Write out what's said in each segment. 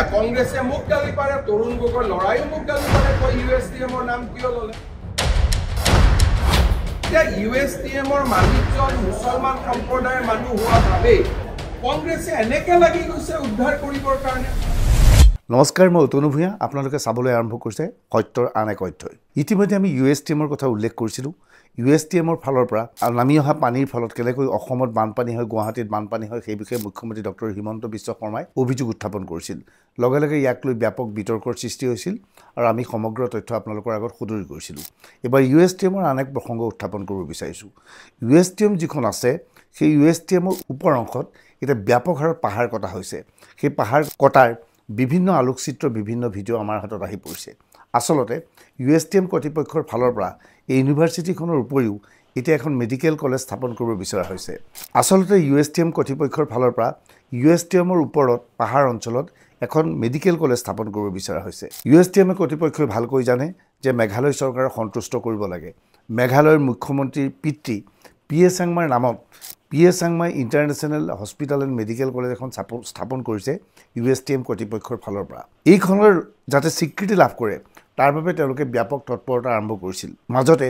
এতিয়া কংগ্ৰেছে মোক গালি পাৰে, তৰুণ গগৈৰ ল'ৰাইও মোক গালি পাৰে, কয় USTMৰ নাম কিয় ল'লে? এতিয়া USTMৰ মালিকজন মুছলমান সম্প্ৰদায়ৰ মানুহ হোৱা ভাবে কংগ্ৰেছে এনেকে লাগি গৈছে উদ্ধাৰ কৰিবৰ কাৰণে। নমস্কাৰ, মই অতনু ভূঞা। আপোনালোকে চাবলৈ আৰম্ভ কৰিছে সত্যৰ আন এক অধ্যায়। ইতিমধ্যে আমি USTMৰ কথা উল্লেখ কৰিছিলোঁ। USTMৰ ফালৰ পৰা নামি অহা পানীৰ ফলত কেনেকৈ অসমত বানপানী হয়, গুৱাহাটীত বানপানী হয়, সেই বিষয়ে মুখ্যমন্ত্ৰী ডক্টৰ হিমন্ত বিশ্ব শৰ্মাই অভিযোগ উত্থাপন কৰিছিল। লগে লগে ইয়াক লৈ ব্যাপক বিতৰ্কৰ সৃষ্টি হৈছিল আৰু আমি সমগ্ৰ তথ্য আপোনালোকৰ আগত সদৰি কৰিছিলোঁ। এবাৰ USTMৰ আন এক প্ৰসংগ উত্থাপন কৰিব বিচাৰিছোঁ। USTM যিখন আছে, সেই USTMৰ ওপৰ অংশত এতিয়া ব্যাপক হাৰত পাহাৰ কটা হৈছে। সেই পাহাৰ কটাৰ বিভিন্ন আলোকচিত্ৰ, বিভিন্ন ভিডিঅ' আমাৰ হাতত আহি পৰিছে। আচলতে USTM কৰ্তৃপক্ষৰ ফালৰ পৰা এই ইউনিভাৰ্চিটিখনৰ উপৰিও এতিয়া এখন মেডিকেল কলেজ স্থাপন কৰিব বিচৰা হৈছে। আচলতে USTM কৰ্তৃপক্ষৰ ফালৰ পৰা USTMৰ ওপৰত পাহাৰ অঞ্চলত এখন মেডিকেল কলেজ স্থাপন কৰিব বিচৰা হৈছে। USTM কৰ্তৃপক্ষই ভালকৈ জানে যে মেঘালয় চৰকাৰক সন্তুষ্ট কৰিব লাগে। মেঘালয়ৰ মুখ্যমন্ত্ৰীৰ পিতৃ PA চাংমাৰ নামত PA Changmai international hospital and medical college এখন স্থাপন কৰিছে USTM কৰ্তৃপক্ষৰ ফালৰ পৰা। এইখনৰ যাতে স্বীকৃতি লাভ কৰে তাৰ বাবে তেওঁলোকে ব্যাপক তৎপৰতা আৰম্ভ কৰিছিল। মাজতে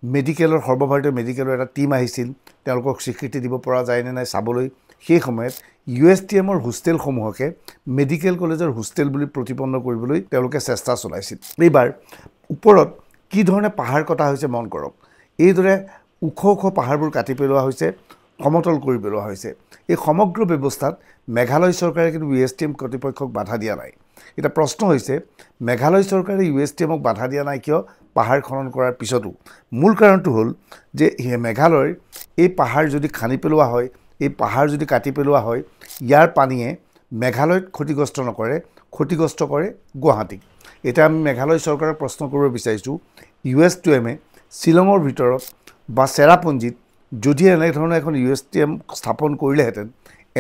মেডিকেলৰ সৰ্বভাৰতীয় মেডিকেলৰ এটা টীম আহিছিল, তেওঁলোকক স্বীকৃতি দিব পৰা যায় নে নাই চাবলৈ। সেই সময়ত USTMৰ হোষ্টেলসমূহকে মেডিকেল কলেজৰ হোষ্টেল বুলি প্ৰতিপন্ন কৰিবলৈ তেওঁলোকে চেষ্টা চলাইছিল। এইবাৰ ওপৰত কি ধৰণে পাহাৰ কটা হৈছে মন কৰক। এইদৰে ওখ ওখ পাহাৰবোৰ কাটি পেলোৱা হৈছে, সমতল কৰি পেলোৱা হৈছে। এই সমগ্ৰ ব্যৱস্থাত মেঘালয় চৰকাৰে কিন্তু USTM কৰ্তৃপক্ষক বাধা দিয়া নাই। এটা প্ৰশ্ন হৈছে, মেঘালয় চৰকাৰে USTMক বাধা দিয়া নাই কিয় পাহাৰ খনন কৰাৰ পিছতো? মূল কাৰণটো হ'ল যে মেঘালয়ৰ এই পাহাৰ যদি খান্দি পেলোৱা হয়, এই পাহাৰ যদি কাটি পেলোৱা হয়, ইয়াৰ পানীয়ে মেঘালয়ত ক্ষতিগ্ৰস্ত নকৰে, ক্ষতিগ্ৰস্ত কৰে গুৱাহাটীক। এতিয়া আমি মেঘালয় চৰকাৰক প্ৰশ্ন কৰিব বিচাৰিছোঁ, USTMে শ্বিলঙৰ ভিতৰত বা চেৰাপুঞ্জীত যদি এনেধৰণে এখন USTM স্থাপন কৰিলেহেঁতেন,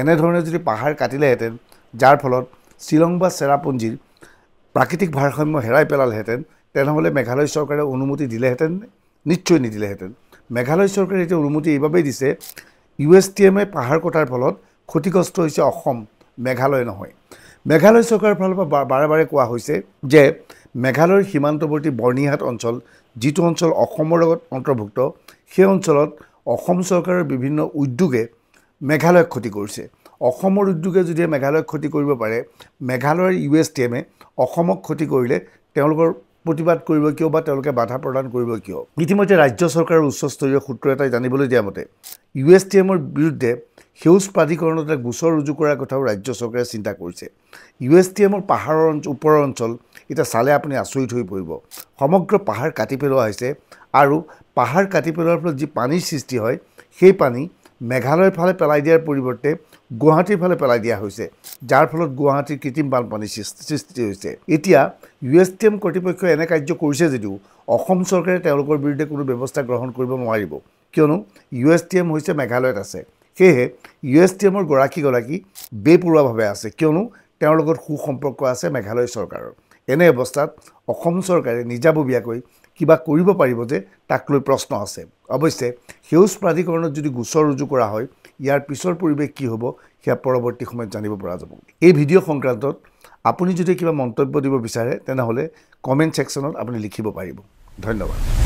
এনেধৰণে যদি পাহাৰ কাটিলেহেঁতেন, যাৰ ফলত শ্বিলং বা চেৰাপুঞ্জীৰ প্ৰাকৃতিক ভাৰসাম্য হেৰাই পেলালেহেঁতেন, তেনেহ'লে মেঘালয় চৰকাৰে অনুমতি দিলেহেঁতেন? নিশ্চয় নিদিলেহেঁতেন। মেঘালয় চৰকাৰে এতিয়া অনুমতি এইবাবেই দিছে, USTMে পাহাৰ কটাৰ ফলত ক্ষতিগ্ৰস্ত হৈছে অসম, মেঘালয় নহয়। মেঘালয় চৰকাৰৰ ফালৰ পৰা বাৰে বাৰে কোৱা হৈছে যে মেঘালয়ৰ সীমান্তৱৰ্তী বৰ্ণিহাট অঞ্চল, যিটো অঞ্চল অসমৰ লগত অন্তৰ্ভুক্ত, সেই অঞ্চলত অসম চৰকাৰৰ বিভিন্ন উদ্যোগে মেঘালয়ক ক্ষতি কৰিছে। অসমৰ উদ্যোগে যদি মেঘালয়ক ক্ষতি কৰিব পাৰে, মেঘালয়ৰ USTMে অসমক ক্ষতি কৰিলে তেওঁলোকৰ প্ৰতিবাদ কৰিব কিয় বা তেওঁলোকে বাধা প্ৰদান কৰিব কিয়? ইতিমধ্যে ৰাজ্য চৰকাৰৰ উচ্চস্তৰীয় সূত্ৰ এটাই জানিবলৈ দিয়া মতে USTMৰ বিৰুদ্ধে সেউজ প্ৰাধিকৰণত এটা গোচৰ ৰুজু কৰাৰ কথাও ৰাজ্য চৰকাৰে চিন্তা কৰিছে। USTMৰ পাহাৰৰ ওপৰৰ অঞ্চল এতিয়া চালে আপুনি আচৰিত হৈ পৰিব। সমগ্ৰ পাহাৰ কাটি পেলোৱা হৈছে আৰু পাহাৰ কাটি পেলোৱাৰ ফলত যি পানীৰ সৃষ্টি হয়, সেই পানী মেঘালয়ৰ ফালে পেলাই দিয়াৰ পৰিৱৰ্তে গুৱাহাটীৰ ফালে পেলাই দিয়া হৈছে, যাৰ ফলত গুৱাহাটীৰ কৃত্ৰিম বানপানীৰ সৃষ্টি হৈছে। এতিয়া USTM কৰ্তৃপক্ষই এনে কাৰ্য কৰিছে যদিও অসম চৰকাৰে তেওঁলোকৰ বিৰুদ্ধে কোনো ব্যৱস্থা গ্ৰহণ কৰিব নোৱাৰিব, কিয়নো USTM হৈছে মেঘালয়ত আছে। সেয়েহে USTMৰ গৰাকী বেপৰুৱাভাৱে আছে, কিয়নো তেওঁৰ লগত সুসম্পৰ্ক আছে মেঘালয় চৰকাৰৰ। এনে অৱস্থাত অসম চৰকাৰে নিজাববীয়াকৈ কিবা কৰিব পাৰিব যে তাক লৈ প্ৰশ্ন আছে। অৱশ্যে সেউজ প্ৰাধিকৰণত যদি গোচৰ ৰুজু কৰা হয়, ইয়াৰ পিছৰ পৰিৱেশ কি হ'ব সেয়া পৰৱৰ্তী সময়ত জানিব পৰা যাব। এই ভিডিঅ' সংক্ৰান্তত আপুনি যদি কিবা মন্তব্য দিব বিচাৰে, তেনেহ'লে কমেণ্ট ছেকশ্যনত আপুনি লিখিব পাৰিব। ধন্যবাদ।